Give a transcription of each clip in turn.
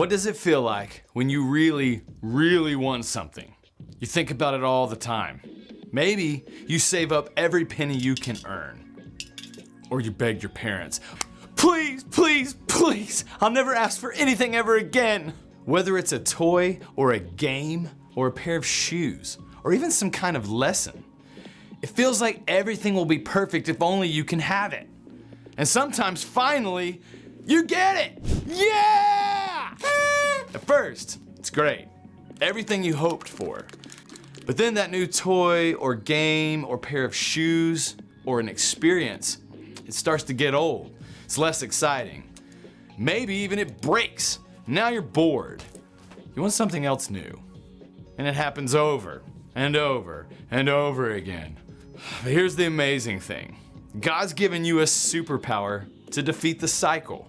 What does it feel like when you really, really want something? You think about it all the time. Maybe you save up every penny you can earn. Or you beg your parents, please, please, please, I'll never ask for anything ever again. Whether it's a toy or a game or a pair of shoes or even some kind of lesson, it feels like everything will be perfect if only you can have it. And sometimes, finally, you get it! Yeah! At first, it's great. Everything you hoped for. But then that new toy or game or pair of shoes or an experience, it starts to get old. It's less exciting. Maybe even it breaks. Now you're bored. You want something else new. And it happens over and over and over again. But here's the amazing thing. God's given you a superpower to defeat the cycle.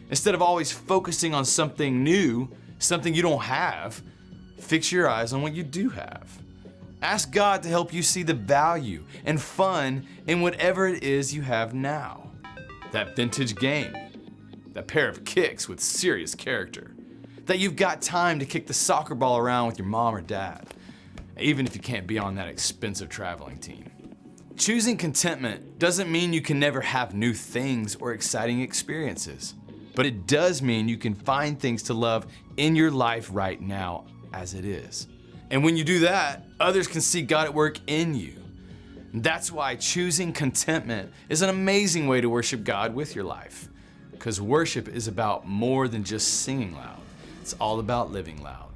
Instead of always focusing on something new, something you don't have, fix your eyes on what you do have. Ask God to help you see the value and fun in whatever it is you have now. That vintage game, that pair of kicks with serious character, that you've got time to kick the soccer ball around with your mom or dad, even if you can't be on that expensive traveling team. Choosing contentment doesn't mean you can never have new things or exciting experiences, but it does mean you can find things to love in your life right now as it is. And when you do that, others can see God at work in you. That's why choosing contentment is an amazing way to worship God with your life. Because worship is about more than just singing loud. It's all about living loud.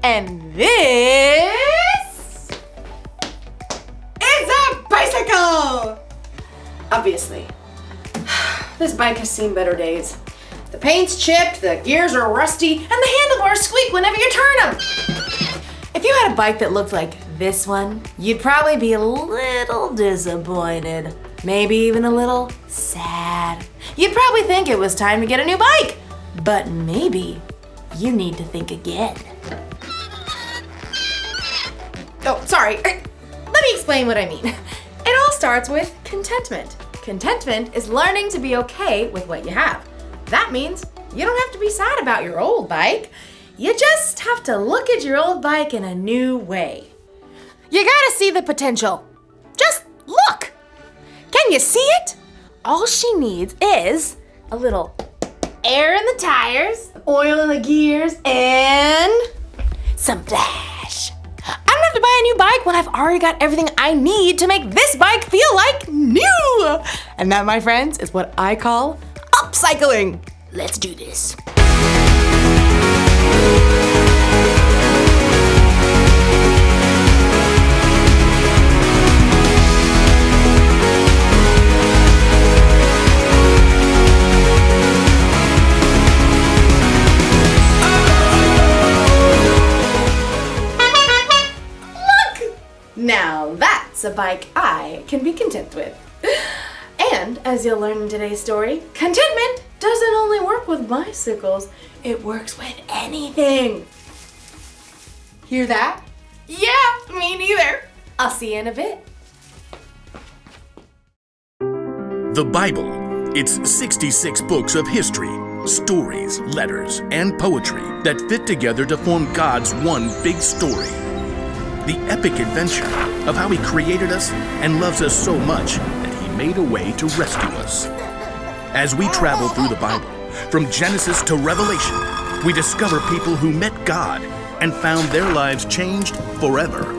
And this is a bicycle! Obviously. this bike has seen better days. The paint's chipped, the gears are rusty, and the handlebars squeak whenever you turn them. If you had a bike that looked like this one, you'd probably be a little disappointed. Maybe even a little sad. You'd probably think it was time to get a new bike. But maybe you need to think again. Oh, sorry. Let me explain what I mean. It all starts with contentment. Contentment is learning to be okay with what you have. That means you don't have to be sad about your old bike. You just have to look at your old bike in a new way. You gotta see the potential. Just look. Can you see it? All she needs is a little air in the tires, oil in the gears, and some flash. I don't have to buy a new bike when I've already got everything I need to make this bike feel like new. And that, my friends, is what I call upcycling. Let's do this. Now that's a bike I can be content with. And as you'll learn in today's story, contentment doesn't only work with bicycles, it works with anything. Hear that? Yeah, me neither. I'll see you in a bit. The Bible. It's 66 books of history, stories, letters, and poetry that fit together to form God's one big story. The epic adventure of how He created us and loves us so much that He made a way to rescue us. As we travel through the Bible, from Genesis to Revelation, we discover people who met God and found their lives changed forever.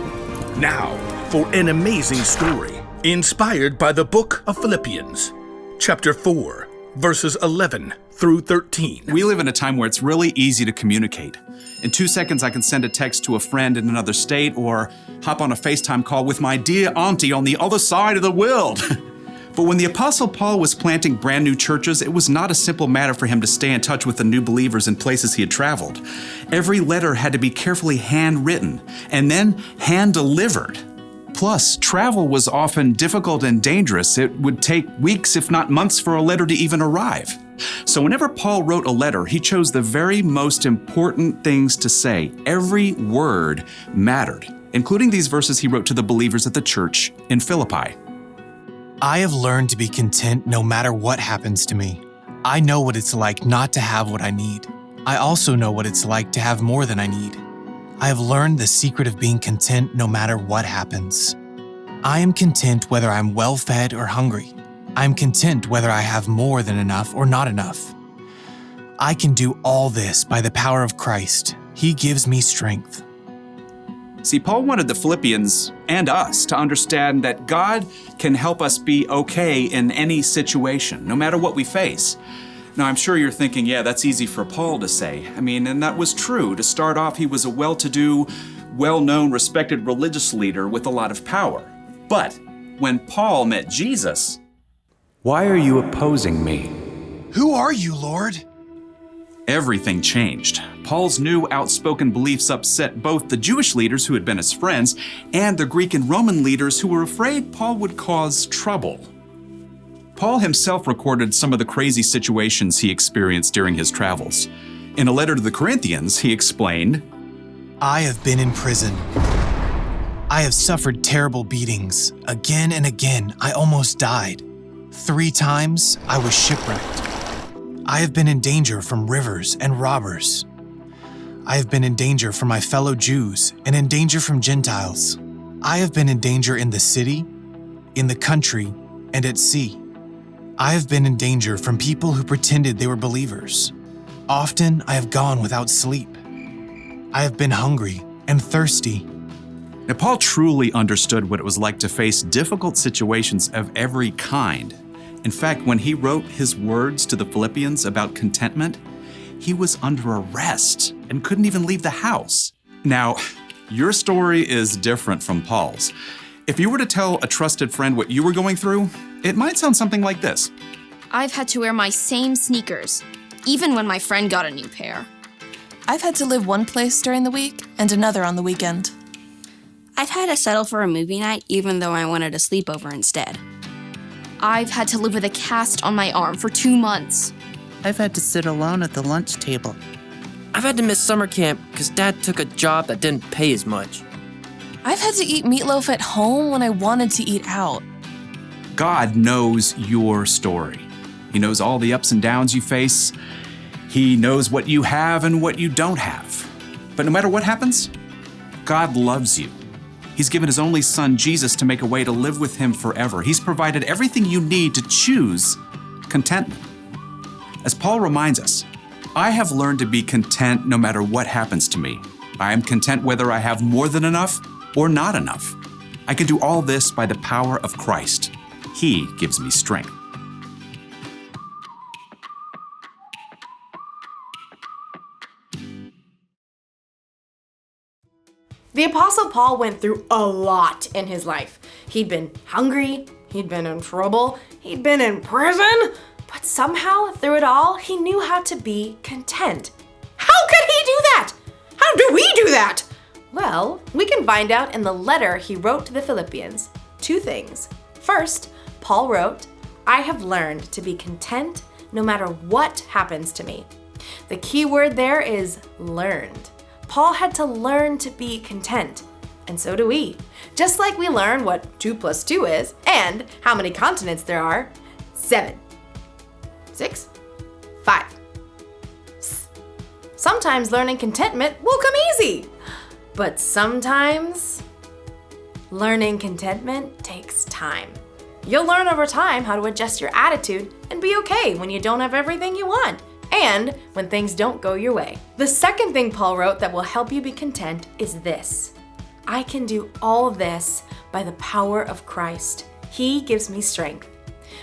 Now, for an amazing story inspired by the book of Philippians, chapter 4, verses 11 through 13. We live in a time where it's really easy to communicate. In 2 seconds, I can send a text to a friend in another state or hop on a FaceTime call with my dear auntie on the other side of the world. But when the Apostle Paul was planting brand new churches, it was not a simple matter for him to stay in touch with the new believers in places he had traveled. Every letter had to be carefully handwritten and then hand-delivered. Plus, travel was often difficult and dangerous. It would take weeks, if not months, for a letter to even arrive. So whenever Paul wrote a letter, he chose the very most important things to say. Every word mattered, including these verses he wrote to the believers at the church in Philippi. I have learned to be content no matter what happens to me. I know what it's like not to have what I need. I also know what it's like to have more than I need. I have learned the secret of being content no matter what happens. I am content whether I'm well-fed or hungry. I am content whether I have more than enough or not enough. I can do all this by the power of Christ. He gives me strength. See, Paul wanted the Philippians and us to understand that God can help us be okay in any situation, no matter what we face. Now, I'm sure you're thinking, yeah, that's easy for Paul to say. And that was true. To start off, he was a well-to-do, well-known, respected religious leader with a lot of power. But when Paul met Jesus, "Why are you opposing me?" Who are you, Lord? everything changed. Paul's new outspoken beliefs upset both the Jewish leaders who had been his friends and the Greek and Roman leaders who were afraid Paul would cause trouble. Paul himself recorded some of the crazy situations he experienced during his travels. In a letter to the Corinthians, he explained, I have been in prison. I have suffered terrible beatings. Again and again, I almost died. 3 times, I was shipwrecked. I have been in danger from rivers and robbers. I have been in danger from my fellow Jews and in danger from Gentiles. I have been in danger in the city, in the country, and at sea. I have been in danger from people who pretended they were believers. Often I have gone without sleep. I have been hungry and thirsty. Now, Paul truly understood what it was like to face difficult situations of every kind. In fact, when he wrote his words to the Philippians about contentment, he was under arrest and couldn't even leave the house. Now, your story is different from Paul's. If you were to tell a trusted friend what you were going through, it might sound something like this. I've had to wear my same sneakers, even when my friend got a new pair. I've had to live one place during the week and another on the weekend. I've had to settle for a movie night even though I wanted a sleepover instead. I've had to live with a cast on my arm for 2 months. I've had to sit alone at the lunch table. I've had to miss summer camp because Dad took a job that didn't pay as much. I've had to eat meatloaf at home when I wanted to eat out. God knows your story. He knows all the ups and downs you face. He knows what you have and what you don't have. But no matter what happens, God loves you. He's given his only son, Jesus, to make a way to live with him forever. He's provided everything you need to choose contentment. As Paul reminds us, I have learned to be content no matter what happens to me. I am content whether I have more than enough or not enough. I can do all this by the power of Christ. He gives me strength. The Apostle Paul went through a lot in his life. He'd been hungry, he'd been in trouble, he'd been in prison, but somehow through it all, he knew how to be content. How could he do that? How do we do that? Well, we can find out in the letter he wrote to the Philippians. 2 things. First, Paul wrote, "I have learned to be content no matter what happens to me." The key word there is learned. Paul had to learn to be content, and so do we. Just like we learn what 2 + 2 is and how many continents there are. 7, 6, 5. Sometimes learning contentment will come easy, but sometimes learning contentment takes time. You'll learn over time how to adjust your attitude and be okay when you don't have everything you want, and when things don't go your way. The second thing Paul wrote that will help you be content is this: I can do all this by the power of Christ. He gives me strength.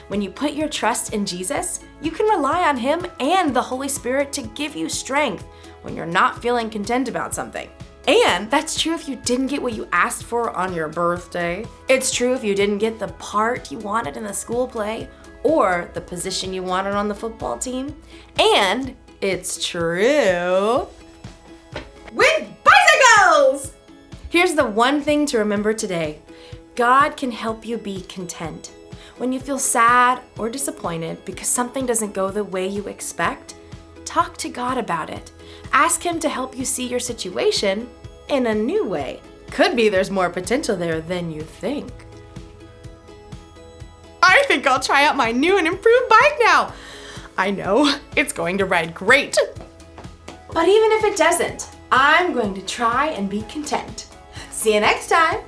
When you put your trust in Jesus, you can rely on him and the Holy Spirit to give you strength when you're not feeling content about something. And that's true if you didn't get what you asked for on your birthday. It's true if you didn't get the part you wanted in the school play or the position you wanted on the football team. And it's true with bicycles! Here's the one thing to remember today. God can help you be content. When you feel sad or disappointed because something doesn't go the way you expect, talk to God about it. Ask him to help you see your situation in a new way. Could be there's more potential there than you think. I think I'll try out my new and improved bike now. I know, it's going to ride great. But even if it doesn't, I'm going to try and be content. See you next time.